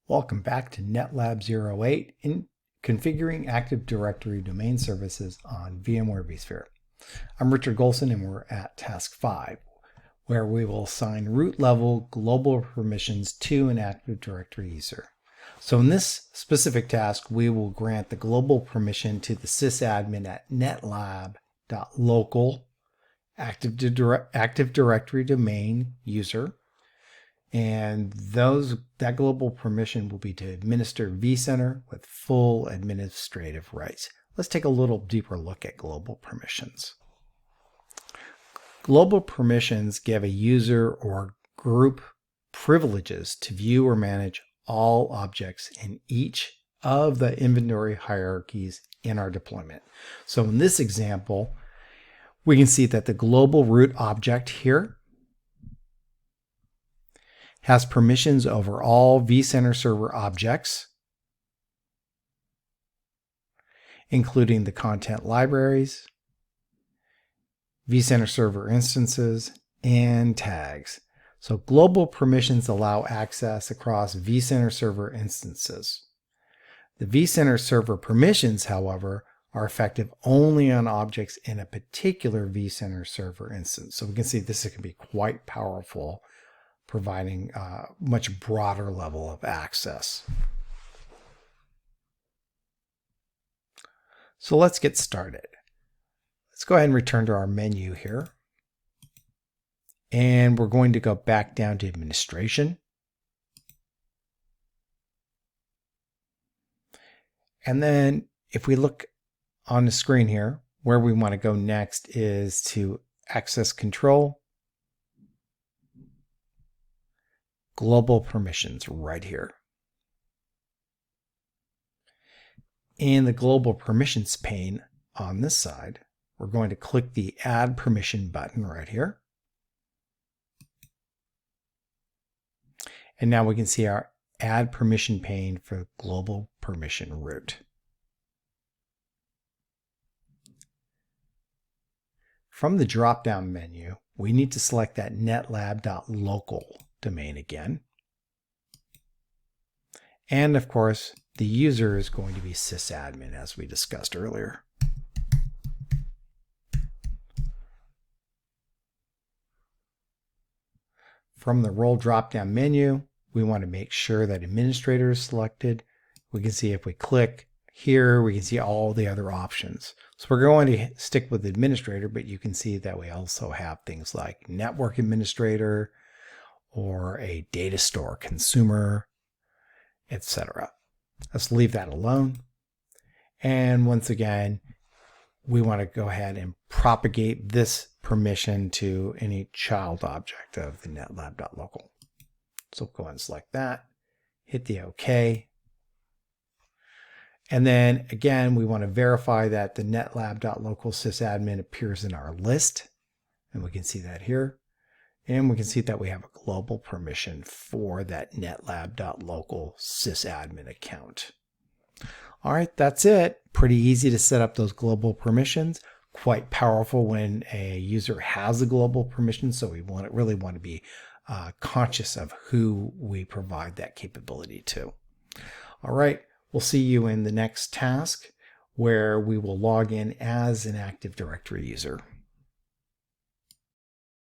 Welcome back to NetLab 08 in configuring Active Directory domain services on VMware vSphere. I'm Richard Golson and we're at task 5, where we will assign root level global permissions to an Active Directory user. So in this specific task, we will grant the global permission to the sysadmin at netlab.local Active Directory domain user. And that global permission will be to administer vCenter with full administrative rights. Let's take a little deeper look at global permissions. Global permissions give a user or group privileges to view or manage all objects in each of the inventory hierarchies in our deployment. So in this example, we can see that the global root object here has permissions over all vCenter server objects, including the content libraries, vCenter server instances, and tags. So global permissions allow access across vCenter server instances. The vCenter server permissions, however, are effective only on objects in a particular vCenter server instance. So we can see this can be quite powerful, providing a much broader level of access. So let's get started. Let's go ahead and return to our menu here. And we're going to go back down to administration. And then if we look on the screen here, where we want to go next is to access control, global permissions right here. In the global permissions pane on this side, we're going to click the add permission button right here. And now we can see our add permission pane for global permission root. From the drop-down menu, we need to select that netlab.local domain again. And of course, the user is going to be sysadmin, as we discussed earlier. From the role drop-down menu, we want to make sure that administrator is selected. We can see if we click here, we can see all the other options. So we're going to stick with administrator, but you can see that we also have things like network administrator, or a data store consumer, etc. Let's leave that alone. And once again, we want to go ahead and propagate this permission to any child object of the netlab.local. So go ahead and select that, hit the OK. And then again, we want to verify that the netlab.local sysadmin appears in our list. And we can see that here. And we can see that we have a global permission for that netlab.local sysadmin account. All right, that's it. Pretty easy to set up those global permissions. Quite powerful when a user has a global permission. So we really want to be conscious of who we provide that capability to. All right, we'll see you in the next task where we will log in as an Active Directory user.